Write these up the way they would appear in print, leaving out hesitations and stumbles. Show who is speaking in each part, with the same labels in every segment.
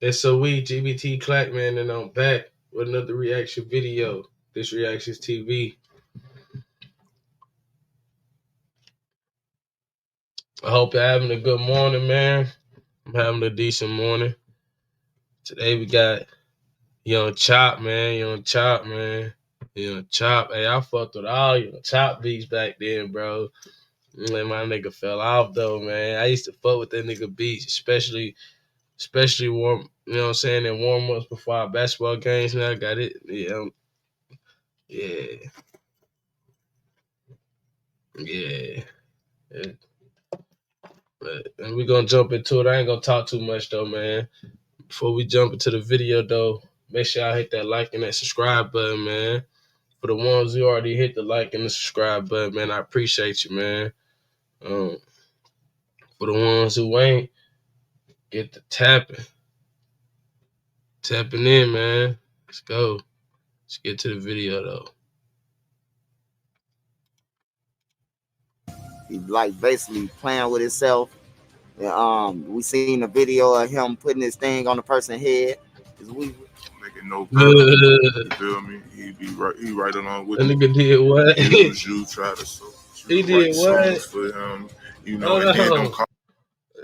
Speaker 1: SOE-GBT Clacc, man, and I'm back with another reaction video. This Reactions TV. I hope you're having a good morning, man. I'm having a decent morning. Today we got Young Chop, man. Young Chop. Hey, I fucked with all Young Chop beats back then, bro. Man, my nigga fell off though, man. I used to fuck with that nigga beats, especially warm, you know what I'm saying, in warm-ups before our basketball games. Now I got it. Yeah. And we're gonna jump into it. I ain't gonna talk too much though, man. Before we jump into the video though, make sure y'all hit that like and that subscribe button, man. For the ones who already hit the like and the subscribe button, man, I appreciate you, man. For the ones who ain't, get the tapping in, man. Let's go. Let's get to the video though.
Speaker 2: He like basically playing with himself. We seen a video of him putting his thing on the person's head. We
Speaker 3: making no better. You feel me? He right along with
Speaker 1: that nigga did what?
Speaker 3: You try to
Speaker 1: he did what?
Speaker 3: For him, you know, and then don't call.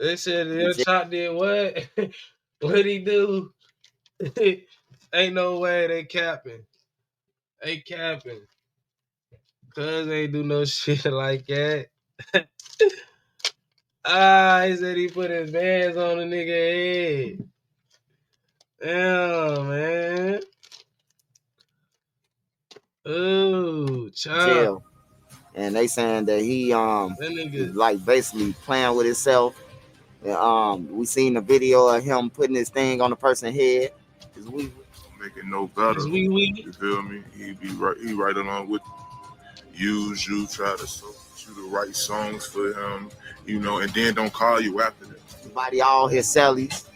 Speaker 1: They said Young Chop did what? What'd he do? Ain't no way they capping. They capping. Cuz ain't do no shit like that. He said he put his bands on the nigga head. Damn, man. Ooh, Chop.
Speaker 2: And they saying that he like basically playing with himself. We seen a video of him putting his thing on the person's head. We
Speaker 3: making no better. You feel me? He right along with you try to you the right songs for him, you know, and then don't call you after that.
Speaker 2: Body all his cellies.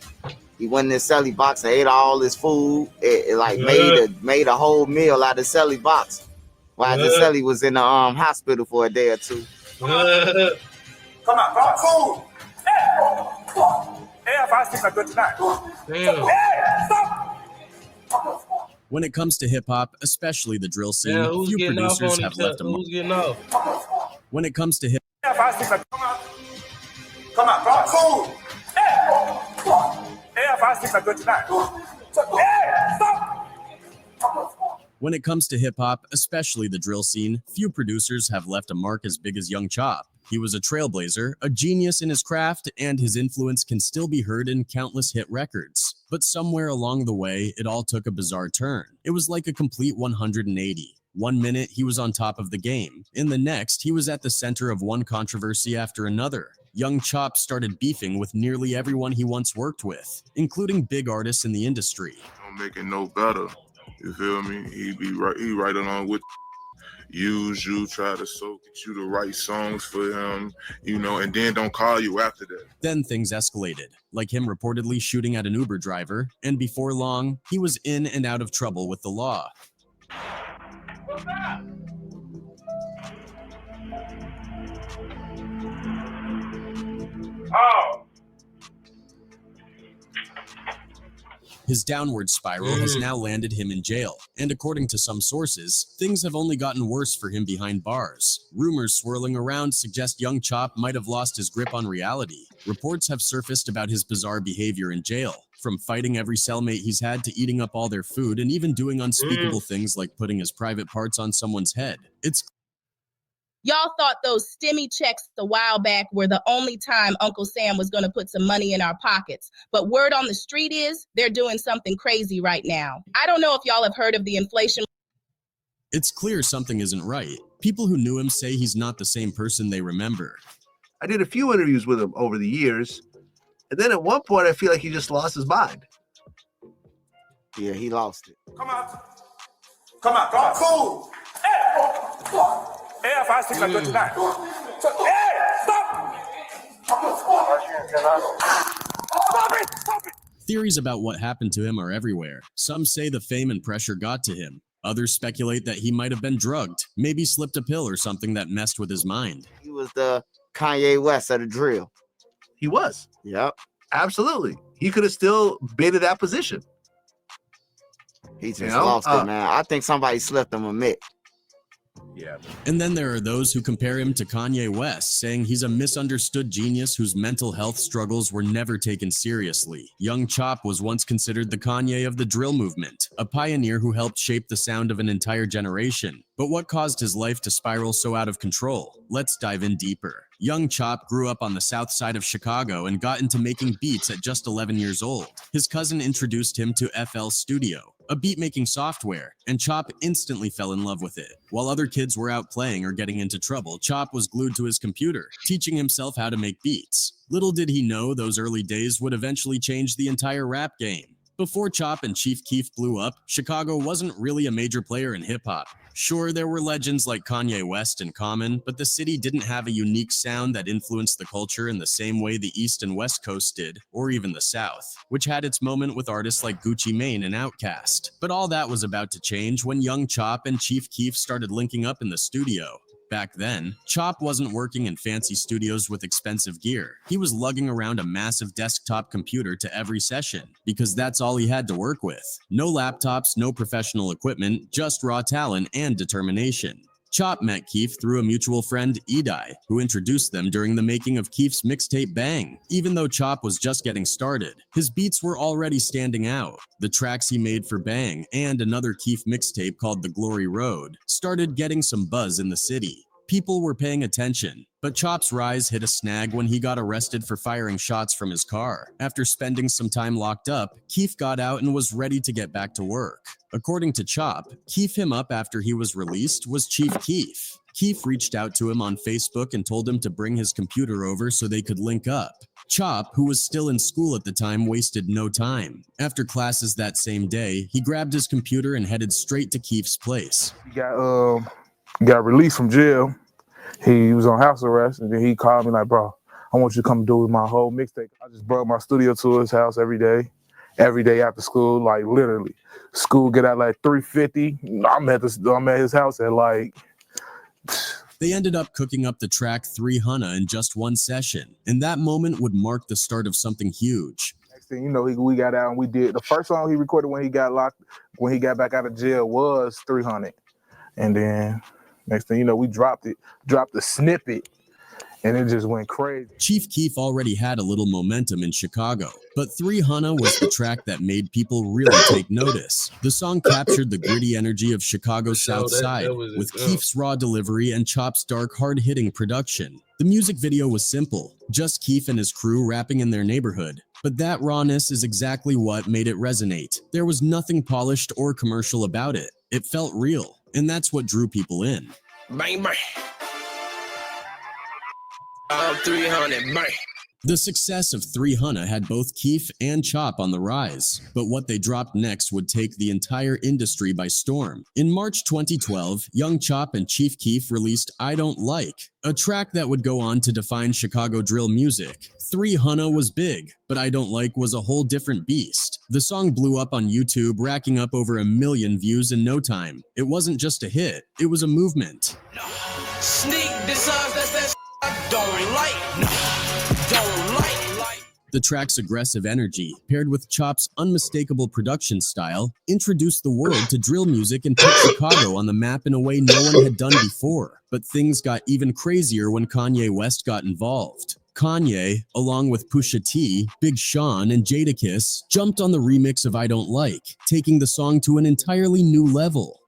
Speaker 2: He went in his celly box and ate all his food. It like made a whole meal out of celly box. While the celly was in the hospital for a day or two.
Speaker 4: Come on, cool. Hey, 5, 6, 29. Hey, stop.
Speaker 5: When it comes to hip-hop, especially the drill scene, few producers have left a mark.
Speaker 1: Who's getting off?
Speaker 5: When it comes to hip,
Speaker 4: Hey, 5, 6, come on, cool. Hey, 5, 6, 29. Hey, stop.
Speaker 5: When it comes to hip-hop, especially the drill scene, few producers have left a mark as big as Young Chop. He was a trailblazer, a genius in his craft, and his influence can still be heard in countless hit records. But somewhere along the way, it all took a bizarre turn. It was like a complete 180. 1 minute, he was on top of the game. In the next, he was at the center of one controversy after another. Young Chop started beefing with nearly everyone he once worked with, including big artists in the industry.
Speaker 3: Don't make it no better. You feel me? He right along with you try to get you the right songs for him, you know, and then don't call you after that.
Speaker 5: Then things escalated, like him reportedly shooting at an Uber driver, and before long, he was in and out of trouble with the law.
Speaker 4: Oh.
Speaker 5: His downward spiral has now landed him in jail, and according to some sources, things have only gotten worse for him behind bars. Rumors swirling around suggest Young Chop might have lost his grip on reality. Reports have surfaced about his bizarre behavior in jail, from fighting every cellmate he's had to eating up all their food and even doing unspeakable things like putting his private parts on someone's head.
Speaker 6: Y'all thought those STEMI checks a while back were the only time Uncle Sam was going to put some money in our pockets. But word on the street is they're doing something crazy right now. I don't know if y'all have heard of the inflation.
Speaker 5: It's clear something isn't right. People who knew him say he's not the same person they remember.
Speaker 7: I did a few interviews with him over the years, and then at one point I feel like he just lost his mind.
Speaker 2: Yeah, he lost it.
Speaker 4: Come on, cool. Hey, 5, 6, 29. Hey, stop. Stop it.
Speaker 5: Theories about what happened to him are everywhere. Some say the fame and pressure got to him. Others speculate that he might have been drugged, maybe slipped a pill or something that messed with his mind.
Speaker 2: He was the Kanye West of the drill.
Speaker 7: He was.
Speaker 2: Yep.
Speaker 7: Absolutely. he could have still been in that position.
Speaker 2: He just lost it, man. I think somebody slipped him a mitt.
Speaker 7: Yeah.
Speaker 5: And then there are those who compare him to Kanye West, saying he's a misunderstood genius whose mental health struggles were never taken seriously. Young Chop was once considered the Kanye of the drill movement, a pioneer who helped shape the sound of an entire generation. But what caused his life to spiral so out of control? Let's dive in deeper. Young Chop grew up on the south side of Chicago and got into making beats at just 11 years old. His cousin introduced him to FL Studio, a beat-making software, and Chop instantly fell in love with it. While other kids were out playing or getting into trouble, Chop was glued to his computer, teaching himself how to make beats. Little did he know those early days would eventually change the entire rap game. Before Chop and Chief Keef blew up, Chicago wasn't really a major player in hip-hop. Sure, there were legends like Kanye West and Common, but the city didn't have a unique sound that influenced the culture in the same way the East and West Coast did, or even the South, which had its moment with artists like Gucci Mane and Outkast. But all that was about to change when Young Chop and Chief Keef started linking up in the studio. Back then, Chop wasn't working in fancy studios with expensive gear. He was lugging around a massive desktop computer to every session, because that's all he had to work with. No laptops, no professional equipment, just raw talent and determination. Chop met Keef through a mutual friend, Edai, who introduced them during the making of Keef's mixtape Bang. Even though Chop was just getting started, his beats were already standing out. The tracks he made for Bang and another Keef mixtape called The Glory Road started getting some buzz in the city. People were paying attention, but Chop's rise hit a snag when he got arrested for firing shots from his car. After spending some time locked up, Keef got out and was ready to get back to work. According to Chop, Keef him up after he was released was Chief Keef. Keef reached out to him on Facebook and told him to bring his computer over so they could link up. Chop, who was still in school at the time, wasted no time. After classes that same day, he grabbed his computer and headed straight to Keef's place.
Speaker 8: He got released from jail. He was on house arrest, and then he called me like, bro, I want you to come do my whole mixtape. I just brought my studio to his house every day after school, like literally. School get out like 3:50. I'm at his house at like...
Speaker 5: They ended up cooking up the track 3 Huna in just one session, and that moment would mark the start of something huge.
Speaker 8: Next thing you know, we got out and we did. The first song he recorded when he got back out of jail was 300. And then next thing you know, we dropped the snippet, and it just went crazy.
Speaker 5: Chief Keef already had a little momentum in Chicago, but 3 Huna was the track that made people really take notice. The song captured the gritty energy of Chicago's South Side, with Keef's raw delivery and Chop's dark, hard-hitting production. The music video was simple, just Keef and his crew rapping in their neighborhood. But that rawness is exactly what made it resonate. There was nothing polished or commercial about it. It felt real. And that's what drew people in.
Speaker 1: Bang, bang. 300, bang.
Speaker 5: The success of 3 Huna had both Keef and Chop on the rise, but what they dropped next would take the entire industry by storm. In March 2012, Young Chop and Chief Keef released I Don't Like, a track that would go on to define Chicago drill music. 3 Huna was big, but I Don't Like was a whole different beast. The song blew up on YouTube, racking up over 1 million views in no time. It wasn't just a hit, it was a movement.
Speaker 4: Sneak designs, that's that I don't like.
Speaker 5: The track's aggressive energy, paired with Chop's unmistakable production style, introduced the world to drill music and put Chicago on the map in a way no one had done before. But things got even crazier when Kanye West got involved. Kanye, along with Pusha T, Big Sean, and Jadakiss, jumped on the remix of I Don't Like, taking the song to an entirely new level.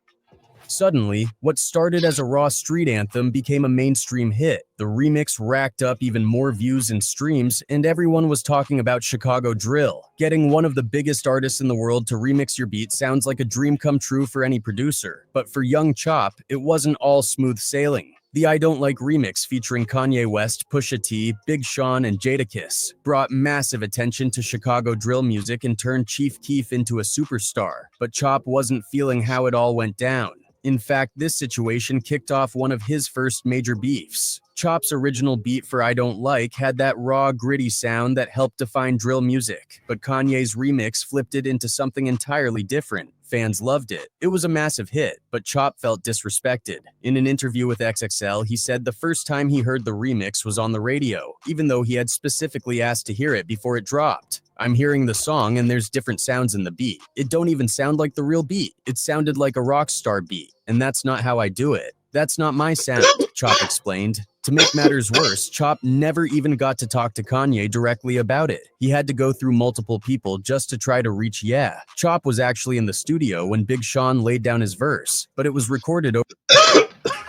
Speaker 5: Suddenly, what started as a raw street anthem became a mainstream hit. The remix racked up even more views and streams, and everyone was talking about Chicago drill. Getting one of the biggest artists in the world to remix your beat sounds like a dream come true for any producer. But for Young Chop, it wasn't all smooth sailing. The I Don't Like remix featuring Kanye West, Pusha T, Big Sean, and Jadakiss brought massive attention to Chicago drill music and turned Chief Keef into a superstar. But Chop wasn't feeling how it all went down. In fact, this situation kicked off one of his first major beefs. Chop's original beat for I Don't Like had that raw, gritty sound that helped define drill music, but Kanye's remix flipped it into something entirely different. Fans loved it. It was a massive hit, but Chop felt disrespected. In an interview with XXL, he said the first time he heard the remix was on the radio, even though he had specifically asked to hear it before it dropped. I'm hearing the song and there's different sounds in the beat. It don't even sound like the real beat. It sounded like a rock star beat, and that's not how I do it. That's not my sound, Chop explained. To make matters worse, Chop never even got to talk to Kanye directly about it. He had to go through multiple people just to try to reach Yeah. Chop was actually in the studio when Big Sean laid down his verse, but it was recorded over.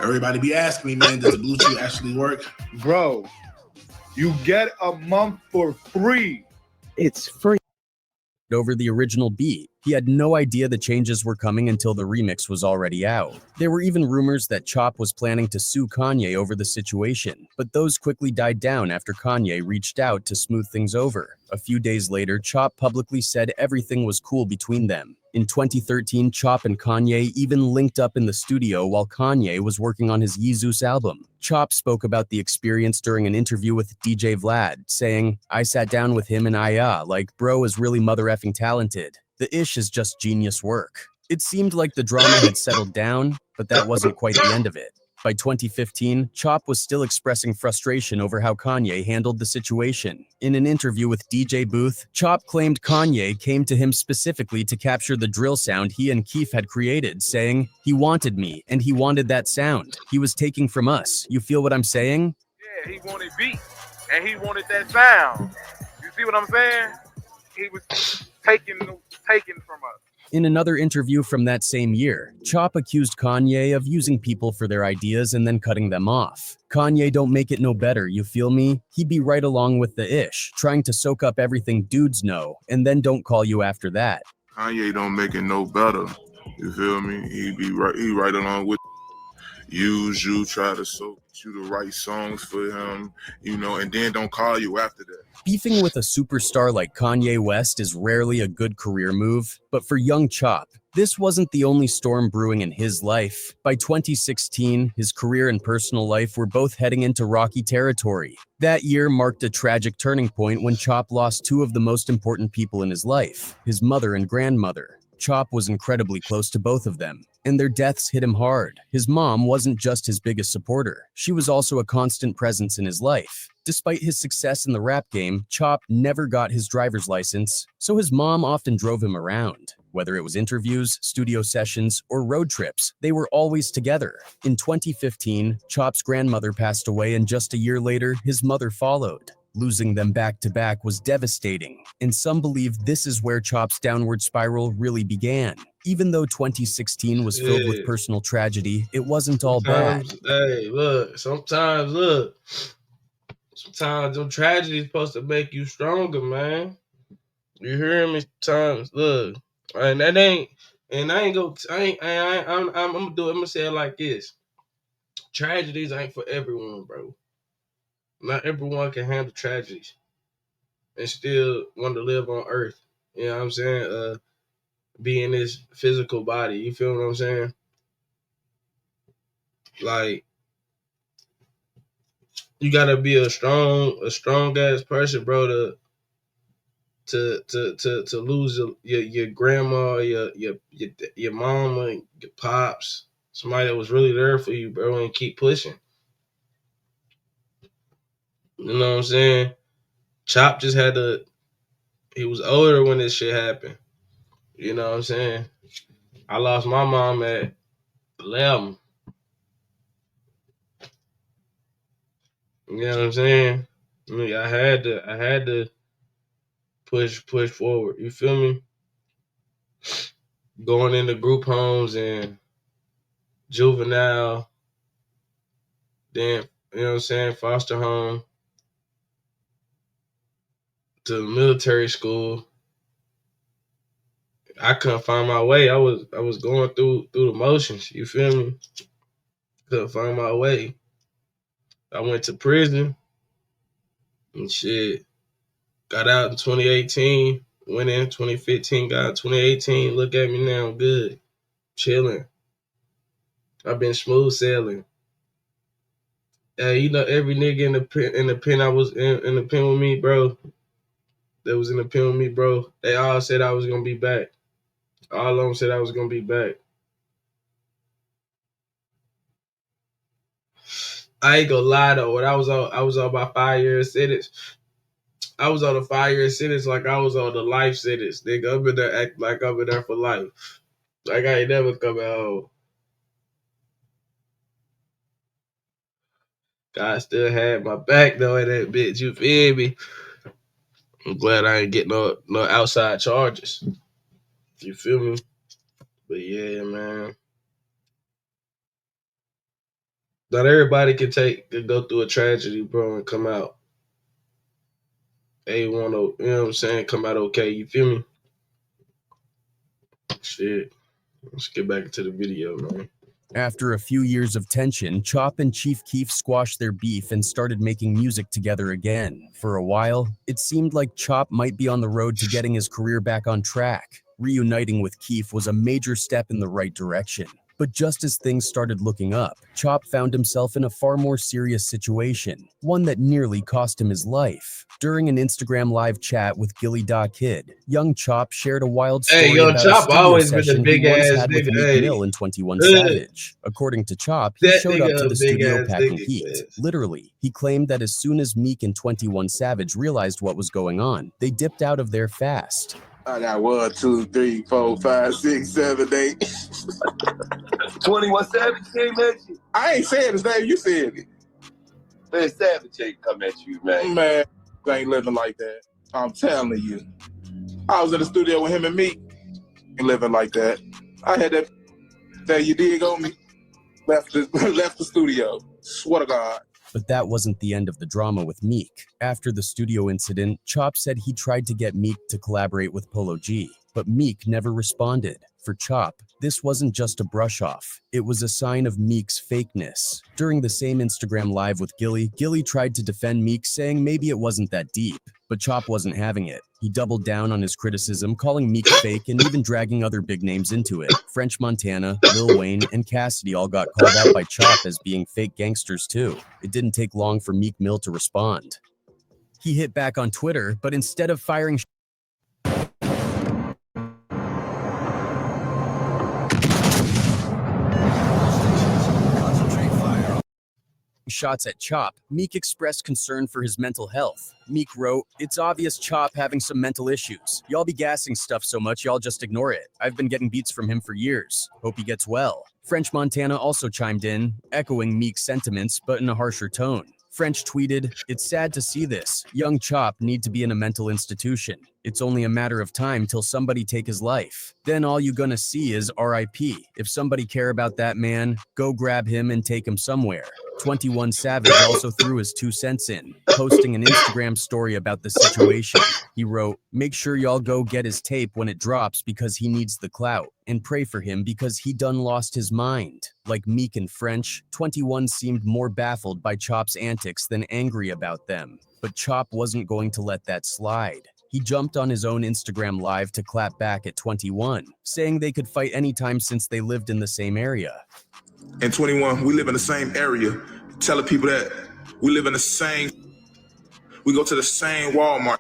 Speaker 9: Everybody be asking me, man, does the Bluetooth actually work?
Speaker 8: Bro, you get a month for free. It's free.
Speaker 5: Over the original beat. He had no idea the changes were coming until the remix was already out. There were even rumors that Chop was planning to sue Kanye over the situation, but those quickly died down after Kanye reached out to smooth things over. A few days later, Chop publicly said everything was cool between them. In 2013, Chop and Kanye even linked up in the studio while Kanye was working on his Yeezus album. Chop spoke about the experience during an interview with DJ Vlad, saying, "I sat down with him and like, bro is really mother effing talented. The ish is just genius work." It seemed like the drama had settled down, but that wasn't quite the end of it. By 2015, Chop was still expressing frustration over how Kanye handled the situation. In an interview with DJ Booth, Chop claimed Kanye came to him specifically to capture the drill sound he and Keef had created, saying, "He wanted me, and he wanted that sound. He was taking from us. You feel what I'm saying?"
Speaker 10: Yeah, he wanted beats, and he wanted that sound. You see what I'm saying? He was taking from us.
Speaker 5: In another interview from that same year, Chop accused Kanye of using people for their ideas and then cutting them off. Kanye don't make it no better, you feel me? He be right along with the ish, trying to soak up everything dudes know, and then don't call you after that.
Speaker 3: Kanye don't make it no better. You feel me? He right along with you, try to soak you the right songs for him, and then don't call you after that.
Speaker 5: Beefing with a superstar like Kanye West is rarely a good career move, but for young Chop, this wasn't the only storm brewing in his life. By 2016, his career and personal life were both heading into rocky territory. That year marked a tragic turning point when Chop lost two of the most important people in his life, his mother and grandmother. Chop was incredibly close to both of them, and their deaths hit him hard. His mom wasn't just his biggest supporter, she was also a constant presence in his life. Despite his success in the rap game, Chop never got his driver's license, so his mom often drove him around. Whether it was interviews, studio sessions, or road trips, they were always together. In 2015, Chop's grandmother passed away, and just a year later, his mother followed. Losing them back to back was devastating, and some believe this is where Chop's downward spiral really began. Even though 2016 was filled with personal tragedy, it wasn't all bad.
Speaker 1: Sometimes them tragedies supposed to make you stronger, man. You hear me? Sometimes, look, and I'm gonna do it. I'm gonna say it like this: tragedies ain't for everyone, bro. Not everyone can handle tragedies and still want to live on earth. You know what I'm saying? Be in this physical body. You feel what I'm saying? Like, you gotta be a strong ass person, bro, to lose your grandma, your mama, your pops, somebody that was really there for you, bro, and keep pushing. You know what I'm saying? Chop just he was older when this shit happened. You know what I'm saying? I lost my mom at 11. You know what I'm saying? I mean, I had to push forward. You feel me? Going into group homes and juvenile, then, you know what I'm saying, foster home, to military school. I couldn't find my way. I was going through the motions. You feel me? Couldn't find my way. I went to prison and shit. Got out in 2018. Went in 2015. Got out in 2018. Look at me now. I'm good. Chilling. I've been smooth sailing. Every nigga in the pen I was in the pen with me, bro. That was in the pen with me, bro. They all said I was gonna be back. All of them said I was gonna be back. I ain't gonna lie though. When I was on about 5 years sentence, I was on a 5-year sentence like I was on a life sentence, nigga. I'm in there act like I'm in there for life. Like I ain't never coming home. God still had my back though in that bitch. You feel me? I'm glad I ain't get no outside charges. You feel me? But yeah, man. Not everybody can go through a tragedy, bro, and come out. They want to, you know what I'm saying, come out okay. You feel me? Shit. Let's get back into the video, man.
Speaker 5: After a few years of tension, Chop and Chief Keef squashed their beef and started making music together again. For a while, it seemed like Chop might be on the road to getting his career back on track. Reuniting with Keef was a major step in the right direction. But just as things started looking up, Chop found himself in a far more serious situation, one that nearly cost him his life. During an Instagram live chat with Gilly.Kid, young Chop shared a wild story
Speaker 1: Hey, yo,
Speaker 5: about a
Speaker 1: Chop
Speaker 5: studio
Speaker 1: always been a
Speaker 5: session he
Speaker 1: big
Speaker 5: once
Speaker 1: ass
Speaker 5: had with
Speaker 1: nigga.
Speaker 5: Meek
Speaker 1: Hey,
Speaker 5: Mill and 21 Savage. According to Chop, he
Speaker 1: that
Speaker 5: showed up to
Speaker 1: nigga
Speaker 5: the
Speaker 1: a big
Speaker 5: studio
Speaker 1: ass
Speaker 5: packing
Speaker 1: nigga,
Speaker 5: heat.
Speaker 1: man.
Speaker 5: Literally, he claimed that as soon as Meek and 21 Savage realized what was going on, they dipped out of there fast.
Speaker 11: I got 1, 2, 3, 4, 5, 6, 7, 8. 21 Savage came at you. I ain't saying his name, you said it. Man, Savage ain't come at you, man. Man, I ain't living like that. I'm telling you. I was in the studio with him and Meek. Ain't living like that. I had that you dig on me. Left the studio. Swear to God.
Speaker 5: But that wasn't the end of the drama with Meek. After the studio incident, Chop said he tried to get Meek to collaborate with Polo G, but Meek never responded. For Chop, this wasn't just a brush off. It was a sign of Meek's fakeness. During the same Instagram live with Gilly tried to defend Meek, saying maybe it wasn't that deep. But Chop wasn't having it. He doubled down on his criticism, calling Meek fake and even dragging other big names into it. French Montana, Lil Wayne, and Cassidy all got called out by Chop as being fake gangsters too. It didn't take long for Meek Mill to respond. He hit back on Twitter, but instead of firing shots at Chop, Meek expressed concern for his mental health. Meek wrote, "It's obvious Chop having some mental issues. Y'all be gassing stuff so much y'all just ignore it. I've been getting beats from him for years. Hope he gets well." French Montana also chimed in, echoing Meek's sentiments, but in a harsher tone. French tweeted, "It's sad to see this. Young Chop need to be in a mental institution. It's only a matter of time till somebody take his life. Then all you gonna see is RIP. If somebody care about that man, go grab him and take him somewhere." 21 Savage also threw his 2 cents in, posting an Instagram story about the situation. He wrote, "Make sure y'all go get his tape when it drops because he needs the clout, and pray for him because he done lost his mind." Like Meek and French, 21 seemed more baffled by Chop's antics than angry about them. But Chop wasn't going to let that slide. He jumped on his own Instagram live to clap back at 21, saying they could fight anytime since they lived in the same area.
Speaker 3: And 21, we live in the same area. Telling people that we live in the same, we go to the same Walmart.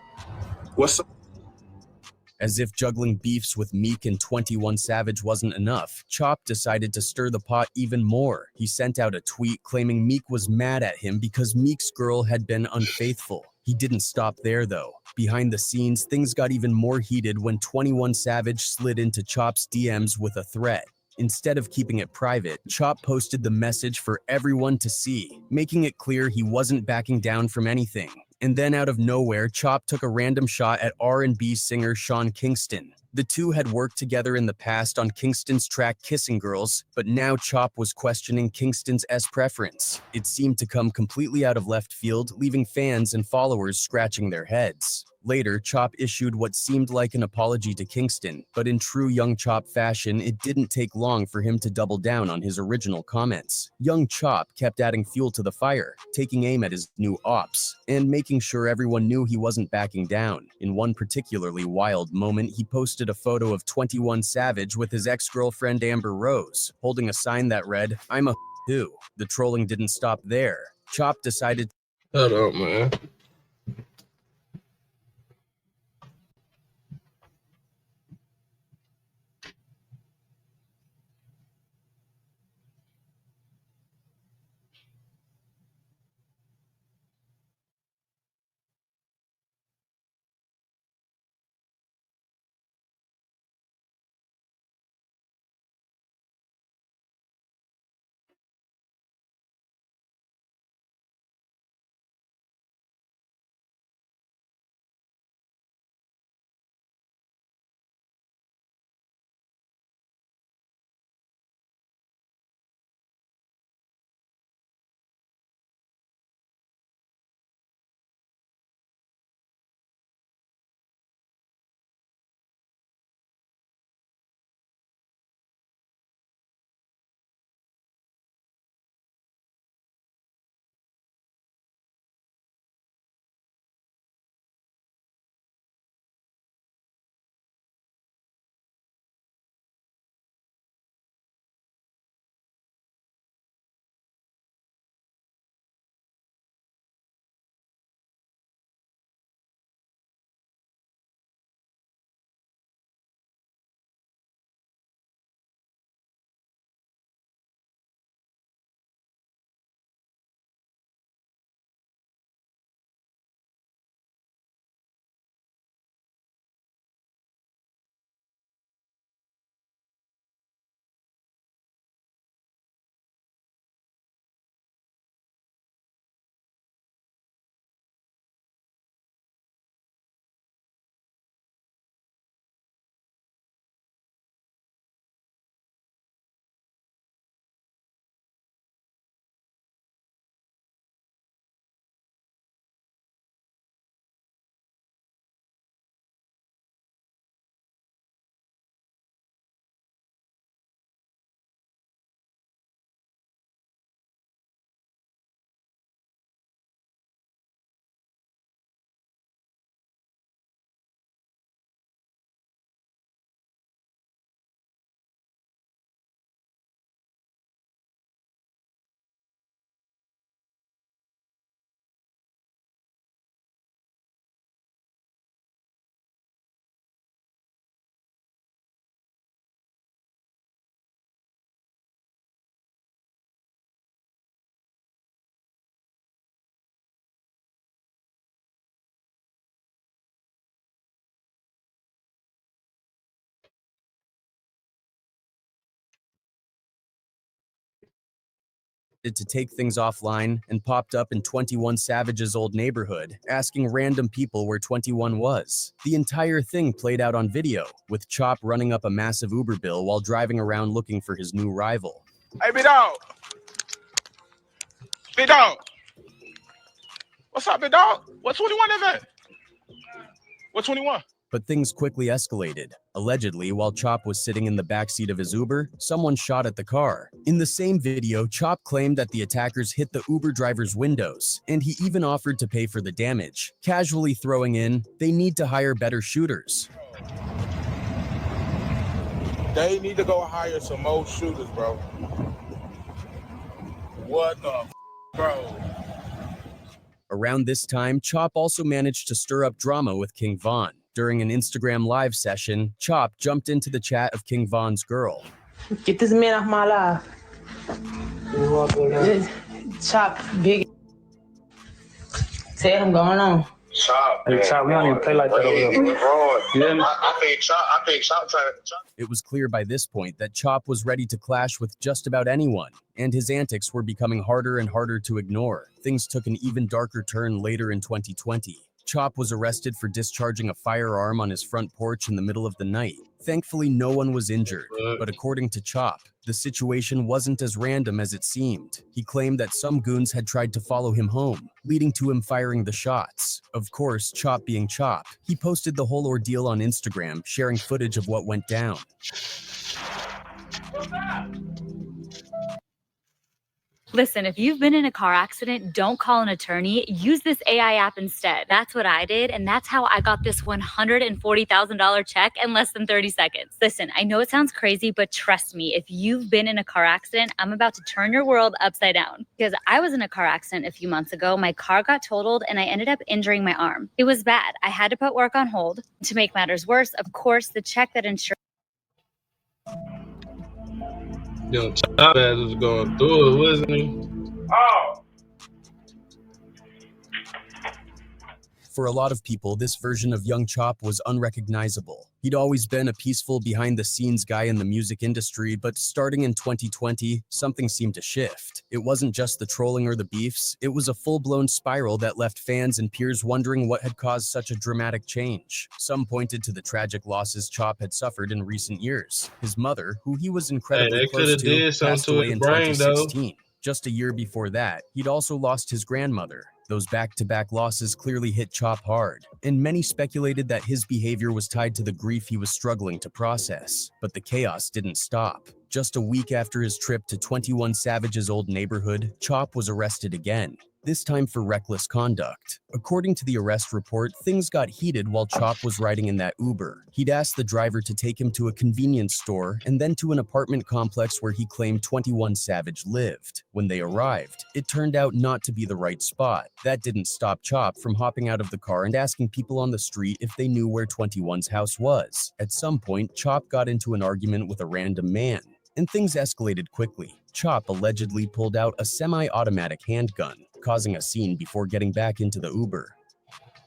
Speaker 3: What's up?
Speaker 5: As if juggling beefs with Meek and 21 Savage wasn't enough, Chop decided to stir the pot even more. He sent out a tweet claiming Meek was mad at him because Meek's girl had been unfaithful. He didn't stop there though. Behind the scenes, things got even more heated when 21 Savage slid into Chop's DMs with a threat. Instead of keeping it private, Chop posted the message for everyone to see, making it clear he wasn't backing down from anything. And then out of nowhere, Chop took a random shot at R&B singer Sean Kingston. The two had worked together in the past on Kingston's track Kissing Girls, but now Chop was questioning Kingston's preference. It seemed to come completely out of left field, leaving fans and followers scratching their heads. Later, Chop issued what seemed like an apology to Kingston, but in true young Chop fashion, it didn't take long for him to double down on his original comments. Young Chop kept adding fuel to the fire, taking aim at his new ops, and making sure everyone knew he wasn't backing down. In one particularly wild moment, he posted a photo of 21 Savage with his ex-girlfriend Amber Rose, holding a sign that read, "I'm a too." The trolling didn't stop there. Chop decided,
Speaker 1: Hold on, man.
Speaker 5: to take things offline and popped up in 21 Savage's old neighborhood, asking random people where 21 was. The entire thing played out on video, with Chop running up a massive Uber bill while driving around looking for his new rival.
Speaker 10: Hey, big dog. Big dog. What's up, big dog? What 21 is that? What 21?
Speaker 5: But things quickly escalated. Allegedly, while Chop was sitting in the backseat of his Uber, someone shot at the car. In the same video, Chop claimed that the attackers hit the Uber driver's windows, and he even offered to pay for the damage, casually throwing in, "They need to hire better shooters."
Speaker 8: They need to go hire some more shooters, bro. What the bro?
Speaker 5: Around this time, Chop also managed to stir up drama with King Von. During an Instagram live session, Chop jumped into the chat of King Von's girl.
Speaker 12: Get this man off my life. Chop, big. Tell him going on.
Speaker 11: Chop,
Speaker 12: hey, Chop, we don't even play like that over here.
Speaker 11: I think Chop trying to.
Speaker 5: It was clear by this point that Chop was ready to clash with just about anyone, and his antics were becoming harder and harder to ignore. Things took an even darker turn later in 2020. Chop was arrested for discharging a firearm on his front porch in the middle of the night. Thankfully, no one was injured, but according to Chop, the situation wasn't as random as it seemed. He claimed that some goons had tried to follow him home, leading to him firing the shots. Of course, Chop being Chop, he posted the whole ordeal on Instagram, sharing footage of what went down.
Speaker 13: Listen, if you've been in a car accident, don't call an attorney. Use this AI app instead. That's what I did, and that's how I got this $140,000 check in less than 30 seconds. Listen, I know it sounds crazy, but trust me, if you've been in a car accident, I'm about to turn your world upside down. Because I was in a car accident a few months ago. My car got totaled, and I ended up injuring my arm. It was bad. I had to put work on hold. To make matters worse, of course, the check that insurance...
Speaker 1: Yo, Chop ass was going through it, wasn't he?
Speaker 10: Oh.
Speaker 5: For a lot of people, this version of young Chop was unrecognizable. He'd always been a peaceful, behind-the-scenes guy in the music industry, but starting in 2020, something seemed to shift. It wasn't just the trolling or the beefs, it was a full-blown spiral that left fans and peers wondering what had caused such a dramatic change. Some pointed to the tragic losses Chop had suffered in recent years. His mother, who he was incredibly close to, passed away in 2016. Just a year before that, he'd also lost his grandmother. Those back-to-back losses clearly hit Chop hard, and many speculated that his behavior was tied to the grief he was struggling to process. But the chaos didn't stop. Just a week after his trip to 21 Savage's old neighborhood, Chop was arrested again, this time for reckless conduct. According to the arrest report, things got heated while Chop was riding in that Uber. He'd asked the driver to take him to a convenience store and then to an apartment complex where he claimed 21 Savage lived. When they arrived, it turned out not to be the right spot. That didn't stop Chop from hopping out of the car and asking people on the street if they knew where 21's house was. At some point, Chop got into an argument with a random man, and things escalated quickly. Chop allegedly pulled out a semi-automatic handgun, causing a scene before getting back into the Uber.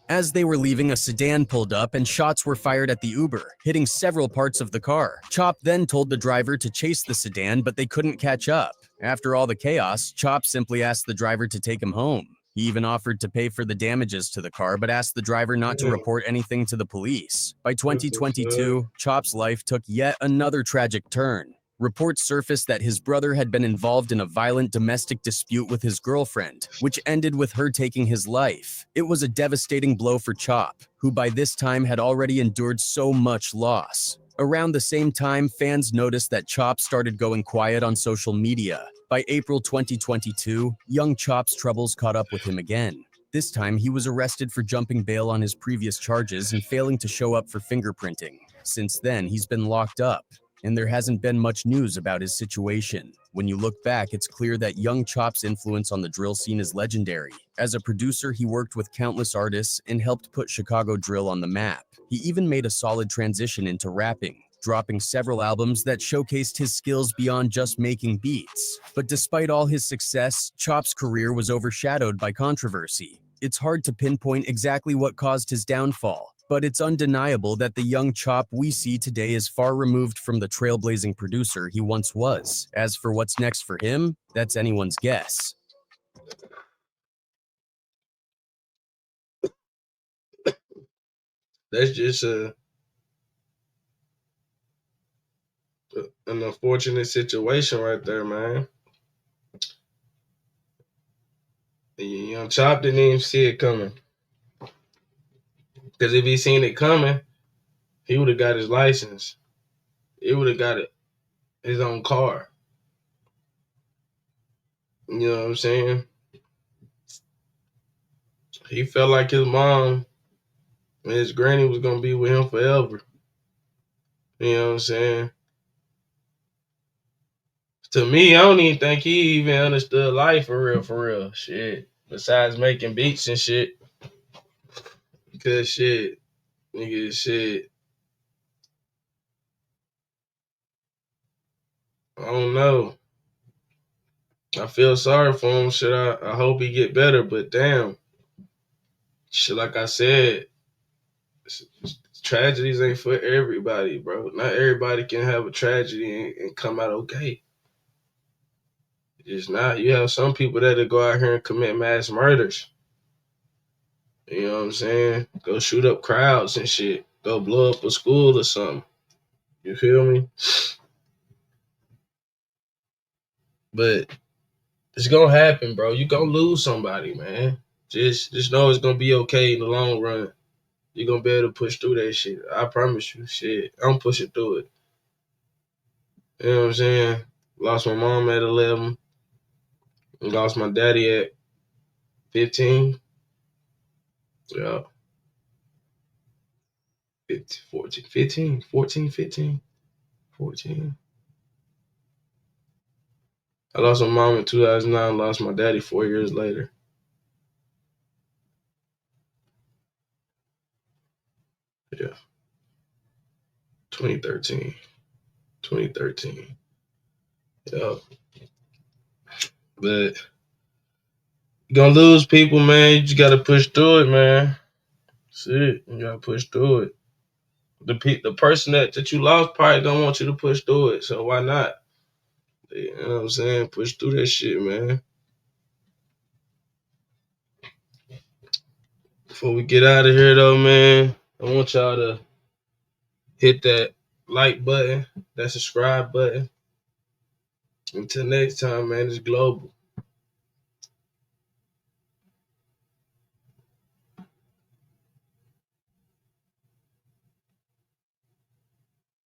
Speaker 5: As they were leaving, a sedan pulled up and shots were fired at the Uber, hitting several parts of the car. Chop then told the driver to chase the sedan, but they couldn't catch up. After all the chaos, Chop simply asked the driver to take him home. He even offered to pay for the damages to the car, but asked the driver not to report anything to the police. By 2022, Chop's life took yet another tragic turn. Reports surfaced that his brother had been involved in a violent domestic dispute with his girlfriend, which ended with her taking his life. It was a devastating blow for Chop, who by this time had already endured so much loss. Around the same time, fans noticed that Chop started going quiet on social media. By April 2022, young Chop's troubles caught up with him again. This time, he was arrested for jumping bail on his previous charges and failing to show up for fingerprinting. Since then, he's been locked up, and there hasn't been much news about his situation. When you look back, it's clear that young Chop's influence on the drill scene is legendary. As a producer, he worked with countless artists and helped put Chicago drill on the map. He even made a solid transition into rapping, dropping several albums that showcased his skills beyond just making beats. But despite all his success, Chop's career was overshadowed by controversy. It's hard to pinpoint exactly what caused his downfall, But it's undeniable that the young Chop we see today is far removed from the trailblazing producer he once was. As for what's next for him, that's anyone's guess.
Speaker 1: That's just an unfortunate situation right there, man. The young Chop didn't even see it coming. Because if he seen it coming, he would have got his license. He would have got his own car. You know what I'm saying? He felt like his mom and his granny was going to be with him forever. You know what I'm saying? To me, I don't even think he even understood life for real. Shit. Besides making beats and shit. Because shit, nigga, shit. I don't know. I feel sorry for him. Shit, I hope he get better, but damn. Shit, like I said, tragedies ain't for everybody, bro. Not everybody can have a tragedy and come out okay. It's not. You have some people that'll go out here and commit mass murders. You know what I'm saying? Go shoot up crowds and shit. Go blow up a school or something. You feel me? But it's gonna happen, bro. You gonna lose somebody, man. Just know it's gonna be okay in the long run. You're gonna be able to push through that shit. I promise you. Shit. I'm pushing through it. You know what I'm saying? Lost my mom at 11. Lost my daddy at 15. Yeah. 15, 14. I lost my mom in 2009, lost my daddy 4 years later. Yeah. 2013. Yeah. But you're gonna lose people, man. You just gotta push through it, man. That's it. You gotta push through it. The person that you lost probably don't want you to push through it, so why not? You know what I'm saying? Push through that shit, man. Before we get out of here, though, man, I want y'all to hit that like button, that subscribe button. Until next time, man, it's global.